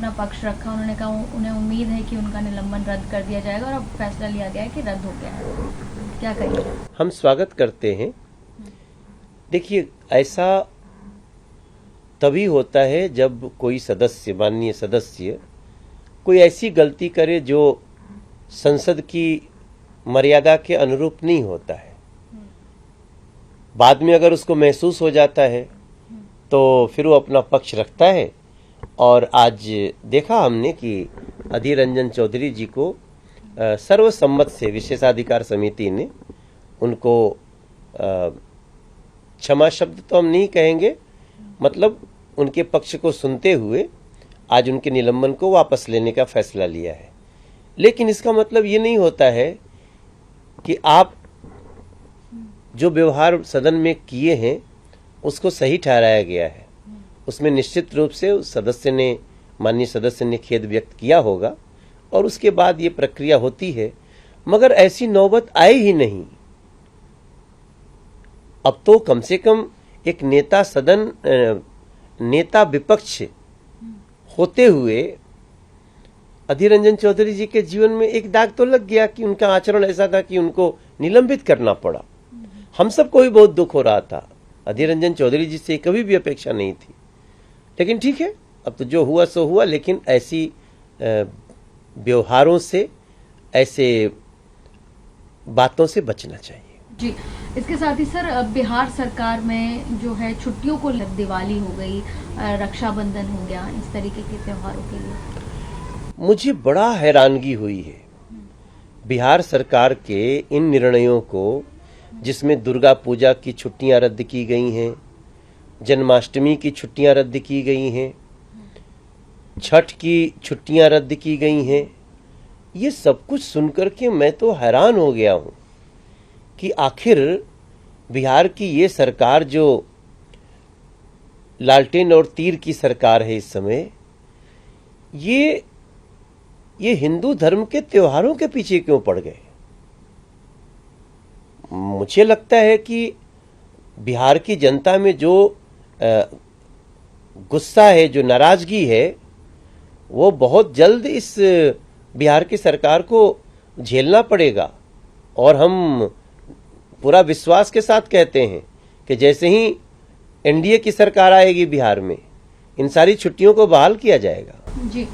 अपना पक्ष रखा। उन्होंने कहा उन्हें उम्मीद है कि उनका निलंबन रद्द कर दिया जाएगा और अब फैसला लिया गया है कि रद्द हो गया है। क्या कहिए? हम स्वागत करते हैं। देखिए, ऐसा तभी होता है जब कोई सदस्य, माननीय सदस्य, कोई ऐसी गलती करे जो संसद की मर्यादा के अनुरूप नहीं होता है। बाद में अगर उसको महसूस हो जाता है तो फिर वो अपना पक्ष रखता है। और आज देखा हमने कि अधीर रंजन चौधरी जी को सर्वसम्मत से विशेषाधिकार समिति ने उनको क्षमा शब्द तो हम नहीं कहेंगे, मतलब उनके पक्ष को सुनते हुए आज उनके निलंबन को वापस लेने का फैसला लिया है। लेकिन इसका मतलब ये नहीं होता है कि आप जो व्यवहार सदन में किए हैं उसको सही ठहराया गया है। उसमें निश्चित रूप से उस सदस्य ने, माननीय सदस्य ने खेद व्यक्त किया होगा और उसके बाद ये प्रक्रिया होती है, मगर ऐसी नौबत आई ही नहीं। अब तो कम से कम एक नेता सदन, नेता विपक्ष होते हुए अधीर रंजन चौधरी जी के जीवन में एक दाग तो लग गया कि उनका आचरण ऐसा था कि उनको निलंबित करना पड़ा। हम सबको भी बहुत दुख हो रहा था। अधीर रंजन चौधरी जी से कभी भी अपेक्षा नहीं थी, लेकिन ठीक है, अब तो जो हुआ सो हुआ। लेकिन ऐसी व्यवहारों से, ऐसे बातों से बचना चाहिए जी। इसके साथ ही सर, बिहार सरकार में जो है छुट्टियों को दिवाली हो गई, रक्षाबंधन हो गया, इस तरीके के त्योहारों के लिए मुझे बड़ा हैरानगी हुई है बिहार सरकार के इन निर्णयों को, जिसमें दुर्गा पूजा की छुट्टियां रद्द की गई हैं, जन्माष्टमी की छुट्टियां रद्द की गई हैं, छठ की छुट्टियां रद्द की गई हैं। ये सब कुछ सुनकर के मैं तो हैरान हो गया हूं कि आखिर बिहार की ये सरकार, जो लालटेन और तीर की सरकार है इस समय, ये हिंदू धर्म के त्योहारों के पीछे क्यों पड़ गए? मुझे लगता है कि बिहार की जनता में जो गुस्सा है, जो नाराजगी है, वो बहुत जल्द इस बिहार की सरकार को झेलना पड़ेगा। और हम पूरा विश्वास के साथ कहते हैं कि जैसे ही एनडीए की सरकार आएगी बिहार में, इन सारी छुट्टियों को बहाल किया जाएगा। जी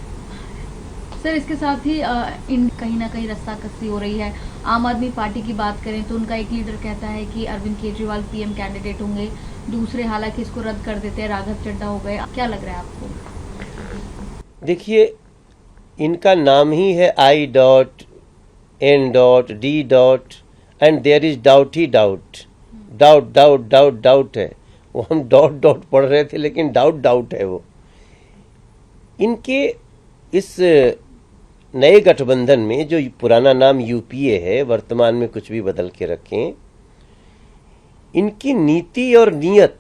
सर, इसके साथ ही कहीं ना कहीं रस्साकसी हो रही है। आम आदमी पार्टी की बात करें तो उनका एक लीडर कहता है कि अरविंद केजरीवाल पीएम कैंडिडेट होंगे, दूसरे हालांकि इसको रद्द कर देते हैं, राघव चड्ढा हो गए। क्या लग रहा है आपको? देखिए, इनका नाम ही है I.N.D. And there is doubt ही doubt, doubt doubt doubt doubt है वो। हम डॉट डॉट पढ़ रहे थे, लेकिन डाउट डाउट है वो। इनके इस नए गठबंधन में, जो पुराना नाम यूपीए है, वर्तमान में कुछ भी बदल के रखें, इनकी नीति और नीयत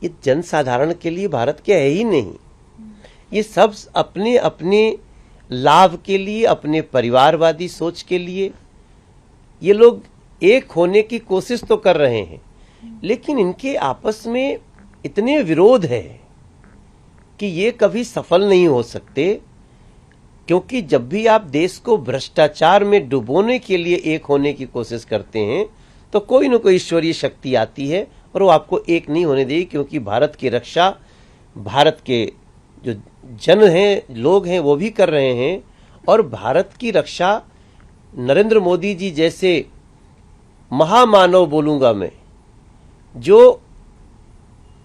ये जनसाधारण के लिए भारत के है ही नहीं। ये सब अपने अपने लाभ के लिए, अपने परिवारवादी सोच के लिए ये लोग एक होने की कोशिश तो कर रहे हैं, लेकिन इनके आपस में इतने विरोध है कि ये कभी सफल नहीं हो सकते। क्योंकि जब भी आप देश को भ्रष्टाचार में डुबोने के लिए एक होने की कोशिश करते हैं तो कोई न कोई ईश्वरीय शक्ति आती है और वो आपको एक नहीं होने देगी। क्योंकि भारत की रक्षा भारत के जो जन हैं, लोग हैं, वो भी कर रहे हैं। और भारत की रक्षा नरेंद्र मोदी जी जैसे महामानव, बोलूंगा मैं, जो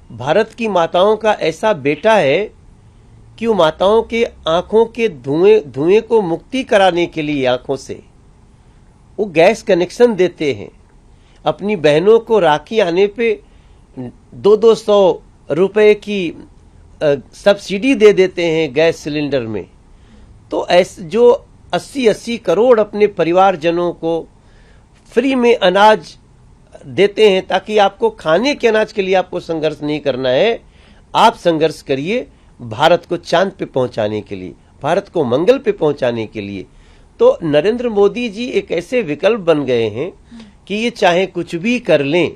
भारत की माताओं का ऐसा बेटा है कि वो माताओं के आंखों के धुएं को मुक्ति कराने के लिए आंखों से वो गैस कनेक्शन देते हैं। अपनी बहनों को राखी आने पे 200 रुपए की सब्सिडी दे देते हैं गैस सिलेंडर में। तो ऐसे जो 80-80 करोड़ अपने परिवारजनों को फ्री में अनाज देते हैं, ताकि आपको खाने के अनाज के लिए आपको संघर्ष नहीं करना है। आप संघर्ष करिए भारत को चांद पे पहुंचाने के लिए, भारत को मंगल पे पहुंचाने के लिए। तो नरेंद्र मोदी जी एक ऐसे विकल्प बन गए हैं कि ये चाहे कुछ भी कर लें,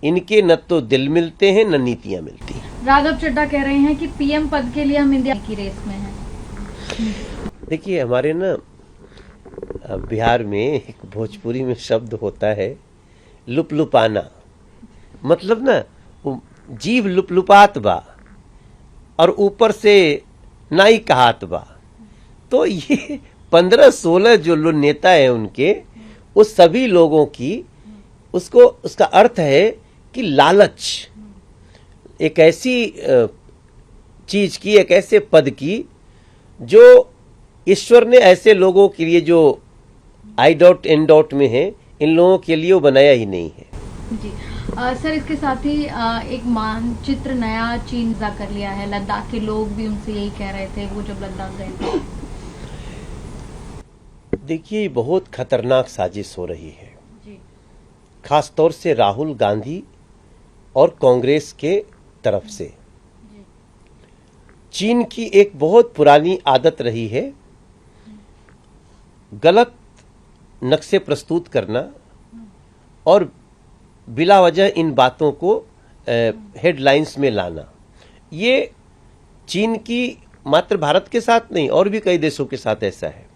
इनके न तो दिल मिलते हैं न नीतियां मिलती हैं। राघव चड्ढा कह रहे हैं कि पीएम पद के लिए हम इंडिया की रेस में हैं। देखिए हमारे ना बिहार में एक भोजपुरी में शब्द होता है लुपलुपाना, मतलब ना जीव लुपलुपात बा और ऊपर से नाई कहात बा। तो ये 15-16 जो लोग नेता है उनके, उस सभी लोगों की उसका अर्थ है कि लालच एक ऐसी चीज की, एक ऐसे पद की जो ईश्वर ने ऐसे लोगों के लिए जो आई डॉट एन डॉट में है, इन लोगों के लिए वो बनाया ही नहीं है। जी सर, इसके साथ ही एक मानचित्र नया चीन जा कर लिया है। लद्दाख के लोग भी उनसे यही कह रहे थे वो जब लद्दाख गए थे। देखिए बहुत खतरनाक साजिश हो रही है जी। खास तौर से राहुल गांधी और कांग्रेस के तरफ से। जी। चीन की एक बहुत पुरानी आदत रही है गलत नक्शे प्रस्तुत करना और बिला वजह इन बातों को हेडलाइंस में लाना। ये चीन की मात्र भारत के साथ नहीं और भी कई देशों के साथ ऐसा है।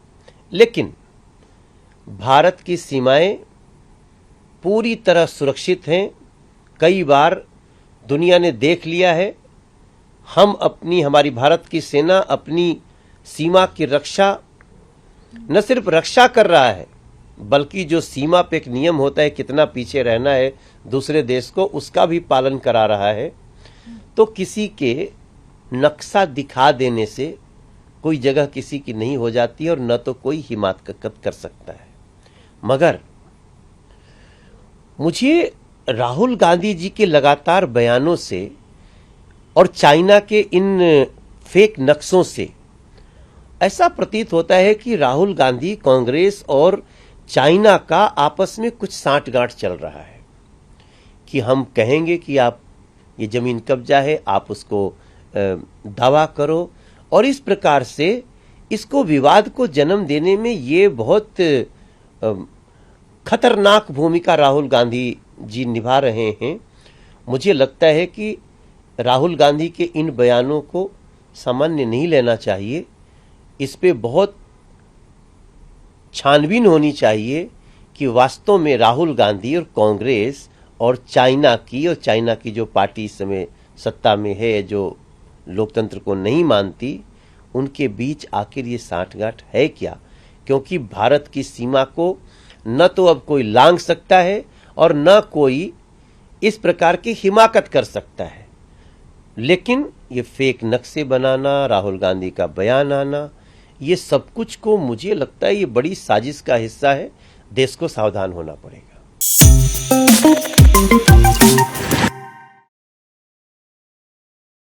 लेकिन भारत की सीमाएं पूरी तरह सुरक्षित हैं। कई बार दुनिया ने देख लिया है, हमारी भारत की सेना अपनी सीमा की रक्षा न सिर्फ रक्षा कर रहा है, बल्कि जो सीमा पे एक नियम होता है कितना पीछे रहना है दूसरे देश को, उसका भी पालन करा रहा है। तो किसी के नक्शा दिखा देने से कोई जगह किसी की नहीं हो जाती और न तो कोई हिमाकत कर सकता है। मगर मुझे राहुल गांधी जी के लगातार बयानों से और चाइना के इन फेक नक्शों से ऐसा प्रतीत होता है कि राहुल गांधी, कांग्रेस और चाइना का आपस में कुछ सांठगांठ चल रहा है कि हम कहेंगे कि आप ये जमीन कब्जा है, आप उसको दावा करो, और इस प्रकार से इसको विवाद को जन्म देने में ये बहुत खतरनाक भूमिका राहुल गांधी जी निभा रहे हैं। मुझे लगता है कि राहुल गांधी के इन बयानों को सामान्य नहीं लेना चाहिए। इस पे बहुत छानबीन होनी चाहिए कि वास्तव में राहुल गांधी और कांग्रेस और चाइना की जो पार्टी इस समय सत्ता में है, जो लोकतंत्र को नहीं मानती, उनके बीच आखिर ये सांठगांठ है क्या? क्योंकि भारत की सीमा को न तो अब कोई लांघ सकता है और न कोई इस प्रकार की हिमाकत कर सकता है। लेकिन ये फेक नक्शे बनाना, राहुल गांधी का बयान आना, ये सब कुछ को मुझे लगता है ये बड़ी साजिश का हिस्सा है। देश को सावधान होना पड़ेगा।